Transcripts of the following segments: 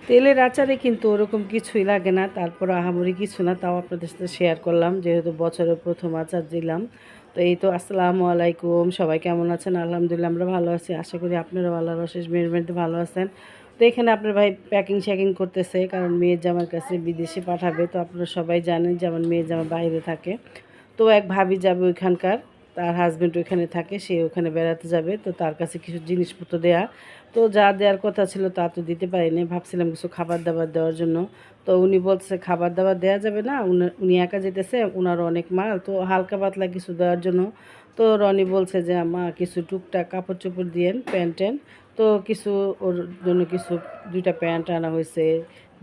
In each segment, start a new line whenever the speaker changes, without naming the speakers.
তেলের আচারে কিন্তু ওরকম কিছুই লাগে না, তারপর আহামরি কিছু না, তাও আপনাদের সাথে শেয়ার করলাম যেহেতু বছরের প্রথম আচার দিলাম। তো এই তো, আসসালামু আলাইকুম, সবাই কেমন আছেন? আলহামদুলিল্লাহ আমরা ভালো আছি, আশা করি আপনারাও আল্লাহর অশেষ মেহেরবানিতে ভালো আছেন। তো এখানে আপনার ভাই প্যাকিং শ্যাকিং করতেছে, কারণ মেয়ের জামার কাছে বিদেশে পাঠাবে। তো আপনারা সবাই জানেন যে আমার মেয়ের জামা বাইরে থাকে। তো এক ভাবি যাবে ওইখানকার, তার হাজব্যান্ড ওইখানে থাকে, সে ওখানে বেড়াতে যাবে, তো তার কাছে কিছু জিনিসপত্র দেয়া। তো যা দেওয়ার কথা ছিল তা তো দিতে পারিনি, ভাবছিলাম কিছু খাবার দাবার দেওয়ার জন্য। তো উনি বলতেছে খাবার দাবার দেওয়া যাবে না, উনি একা যেতেছে, ওনারও অনেক মাল, তো হালকা পাতলা কিছু দেওয়ার জন্য। তো রনি বলছে যে মা কিছু টুকটাক কাপড় চোপড় দিয়েন, প্যান্ট ট্যান্ট। তো কিছু ওর জন্য কিছু 2টা প্যান্ট আনা হয়েছে,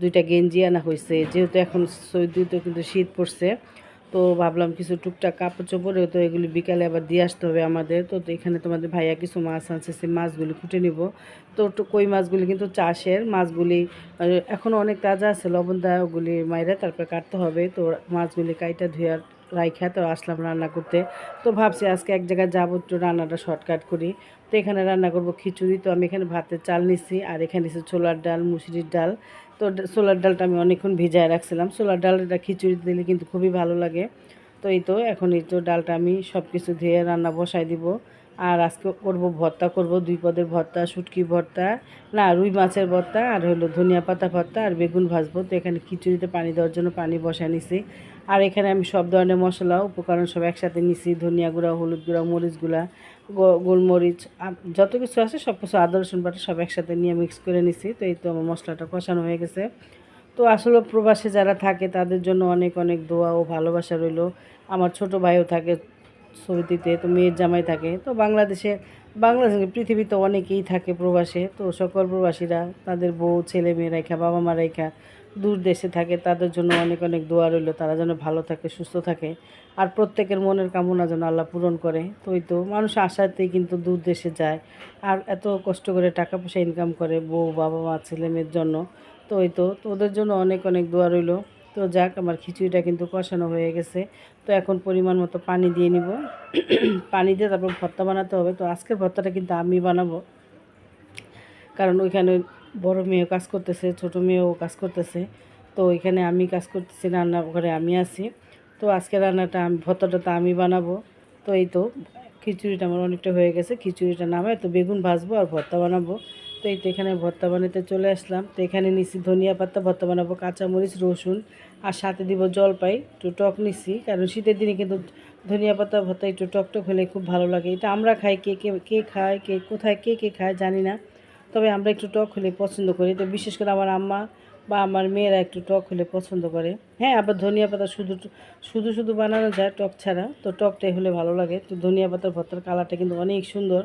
2টা গেঞ্জি আনা হয়েছে, যেহেতু এখন সৌদিতে কিন্তু শীত পড়ছে। তো ভাবলাম কিছু টুকটাক কাপড় চোপড়েও তো এগুলি বিকালে আবার দিয়ে আসতে হবে আমাদের। তো এখানে তোমাদের ভাইয়া কিছু মাছ আনছে, সেই মাছগুলি কুটে নিব। তো কই মাছগুলি কিন্তু চাষের মাছগুলি, এখনও অনেক তাজা আছে, লবণ দেওয়া ওগুলি মাইরে তারপর কাটতে হবে। তো মাছগুলি কাইটা ধুয়ে রাইখা তো আসলাম রান্না করতে। তো ভাবছি আজকে এক জায়গায় যাবো, একটু রান্নাটা শর্টকাট করি। তো এখানে রান্না করব খিচুড়ি। তো আমি এখানে ভাতের চাল নিছি, আর এখানে নিছি ছোলার ডাল, মুসুরির ডাল। তো ছোলার ডালটা আমি অনেকক্ষণ ভিজায় রাখছিলাম, ছোলার ডালটা খিচুড়ি দিলে কিন্তু খুবই ভালো লাগে। তো এই তো এখন এই তো ডালটা আমি সব কিছু ধুয়ে রান্না বসাই দিব। আর আজকে করব ভর্তা, করব 2 পদের ভর্তা, শুটকি ভর্তা, না রুই মাছের ভর্তা, আর হলো ধনিয়া পাতা ভর্তা, আর বেগুন ভাজবো। তো এখানে খিচুড়িতে পানি দেওয়ার জন্য পানি বসায় নিছি। আর এখানে আমি সব ধরনের মশলা উপকরণ সব একসাথে নিছি, ধনিয়া গুঁড়া, হলুদ গুঁড়া, মরিচ গুঁড়া, গোলমরিচ, যত কিছু আছে সব কিছু, আদা রসুন বাটা সব একসাথে নিয়ে মিক্স করে নিছি। তো এই তো আমার মশলাটা কষানো হয়ে গেছে। তো আসলে প্রবাসে যারা থাকে তাদের জন্য অনেক অনেক দোয়া ও ভালোবাসা রইল। আমার ছোট ভাইও থাকে সৌদিতে, তো মেয়ের জামাই থাকে। তো বাংলাদেশে পৃথিবীতে অনেকেই থাকে প্রবাসে। তো সকল প্রবাসীরা তাদের বউ ছেলে মেয়ে রেখা, বাবা মা রেখা দূর দেশে থাকে, তাদের জন্য অনেক অনেক দোয়া রইল, তারা যেন ভালো থাকে, সুস্থ থাকে। আর প্রত্যেকের মনের কামনা যেন আল্লাহ পূরণ করে। তো ওই তো মানুষ আশাতেই কিন্তু দূর দেশে যায়, আর এত কষ্ট করে টাকা পয়সা ইনকাম করে বউ বাবা মা ছেলে মেয়ের জন্য। তো ওই তো, তো ওদের জন্য অনেক অনেক দোয়া রইল। তো যাক, আমার খিচুড়িটা কিন্তু কষানো হয়ে গেছে। তো এখন পরিমাণ মতো পানি দিয়ে নিব। পানি দিয়ে তারপর ভর্তা বানাতে হবে। তো আজকের ভর্তাটা কিন্তু আমি বানাবো, কারণ ওইখানে বড় মেয়েও কাজ করতেছে, ছোট মেয়েও কাজ করতেছে। তো ওইখানে আমি কাজ করতেছি, রান্নাঘরে আমি আছি। তো আজকে রান্নাটা ভর্তাটা তো আমি বানাবো। তো এই তো খিচুড়িটা আমার অনেকটা হয়ে গেছে, খিচুড়িটা নামায় তো বেগুন ভাজবো আর ভর্তা বানাবো। তো এই তো এখানে ভর্তা বানাতে চলে আসলাম। তো এখানে নিছি ধনিয়া পাতা, ভর্তা বানাবো কাঁচামরিচ, রসুন, আর সাথে দিব জলপাই, একটু টক নিছি, কারণ শীতের দিনে কিন্তু ধনিয়া পাতা ভর্তা একটু টক টক হলে খুব ভালো লাগে। এটা আমরা খাই, কে কে কে খায়, কে কোথায় কে কে খায় জানি না, তবে আমরা একটু টক হলে পছন্দ করি। তো বিশেষ করে আমার আম্মা বা আমার মেয়েরা একটু টক হলে পছন্দ করে। হ্যাঁ, আবার ধনিয়া পাতা শুধু শুধু শুধু বানানো যায় টক ছাড়া, তো টকটাই হলে ভালো লাগে। তো ধনিয়া পাতার ভর্তার কালারটা কিন্তু অনেক সুন্দর।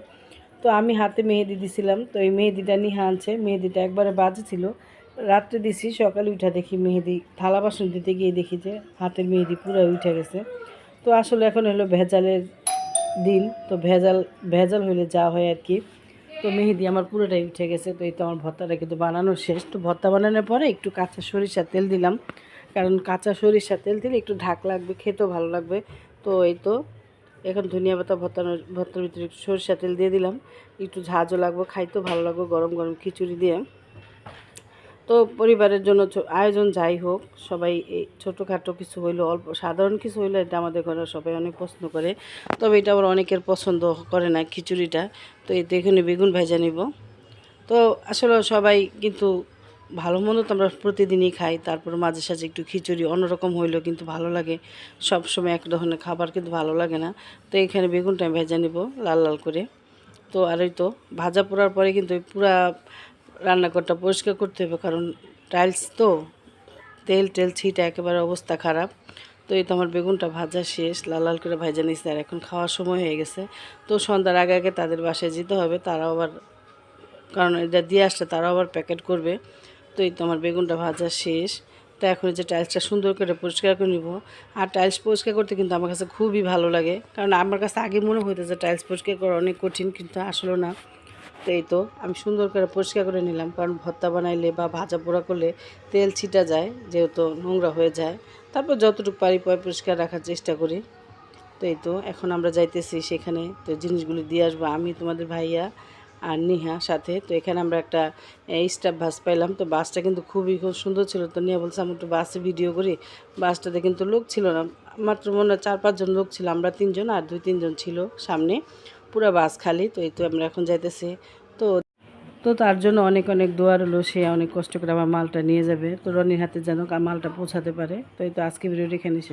তো আমি হাতে মেহেদি দিছিলাম, তো এই মেহেদিটা নিহা আনছে, মেহেদিটা একবারে বাজে ছিল, রাত্রে দিছি, সকালে উঠা দেখি মেহেদি, থালা বাসন দিতে গিয়ে দেখি যে হাতের মেহেদি পুরো উঠে গেছে। তো আসলে এখন হলো ভেজালের দিন, তো ভেজাল ভেজাল হলে যা হয় আর কি। তো মেহেদি আমার পুরোটাই উঠে গেছে। তো এই তো আমার ভর্তাটা কিন্তু বানানো শেষ। তো ভর্তা বানানোর পরে একটু কাঁচা সরিষার তেল দিলাম, কারণ কাঁচা সরিষার তেল দিলে একটু ঢাক লাগবে, খেতেও ভালো লাগবে। তো এই তো এখন ধনিয়া পাতা ভর্তার ভিতরে একটু সরিষার তেল দিয়ে দিলাম, একটু ঝাঁঝও লাগবে, খাইতেও ভালো লাগবে গরম গরম খিচুড়ি দিয়ে। তো পরিবারের জন্য আয়োজন যাই হোক, সবাই এই ছোটোখাটো কিছু হইলো, অল্প সাধারণ কিছু হইলো, এটা আমাদের ঘরে সবাই অনেক পছন্দ করে। তবে এটা আবার অনেকের পছন্দ করে না খিচুড়িটা। তো এই এখানে বেগুন ভাজা নিব। তো আসলে সবাই কিন্তু ভালো মন্দ তো আমরা প্রতিদিনই খাই, তারপর মাঝে সাঝে একটু খিচুড়ি অন্যরকম হইলেও কিন্তু ভালো লাগে। সব সময় এক ধরনের খাবার কিন্তু ভালো লাগে না। তো এখানে বেগুনটা ভেজা নিব লাল লাল করে। তো আর ওই তো ভাজা পোড়ার পরে কিন্তু ওই পুরা রান্নাঘরটা পরিষ্কার করতে হবে, কারণ টাইলস তো, তেল টেল ছিটা একেবারে অবস্থা খারাপ। তো এই তো আমার বেগুনটা ভাজা শেষ, লাল লাল করে ভাজা নিচ্ছে, আর এখন খাওয়ার সময় হয়ে গেছে। তো সন্ধ্যার আগে আগে তাদের বাসায় যেতে হবে, তারাও আবার, কারণ এটা দিয়ে আসলে তারাও আবার প্যাকেট করবে। তো এই তো আমার বেগুনটা ভাজা শেষ। তো এখন যে টাইলসটা সুন্দর করে পরিষ্কার করে নিব। আর টাইলস পরিষ্কার করতে কিন্তু আমার কাছে খুবই ভালো লাগে, কারণ আমার কাছে আগে মনে হইতো যে টাইলস পরিষ্কার করা অনেক কঠিন, কিন্তু আসলে না। তো এই তো আমি সুন্দর করে পরিষ্কার করে নিলাম, কারণ ভর্তা বানাইলে বা ভাজা পোড়া করলে তেল ছিটা যায়, যেহেতু নোংরা হয়ে যায়। তারপর যতটুকু পারি পরিষ্কার রাখার চেষ্টা করি। তো এই তো এখন আমরা যাইতেছি সেখানে, তো জিনিসগুলি দিয়ে আসবো আমি, তোমাদের ভাইয়া, আর নিহা সাথে। তো এখানে আমরা একটা স্টাফ বাস পাইলাম। তো বাসটা কিন্তু খুব সুন্দর ছিল। তো নিয়ে বলছে আমি একটু বাসে ভিডিও করি। বাসটাতে কিন্তু লোক ছিল না, মাত্র মনে হয় 4-5 জন লোক ছিল, আমরা 3 জন আর 2-3 জন ছিল সামনে, পুরো বাস খালি। তো এই তো আমরা এখন যাইতেছি। তো তো তার জন্য অনেক অনেক দোয়া রইলো, সে অনেক কষ্ট করে আমার মালটা নিয়ে যাবে। তো রনির হাতে যেন মালটা পৌঁছাতে পারে। তো এই তো আজকে ভিডিওটি এখানে শেষ।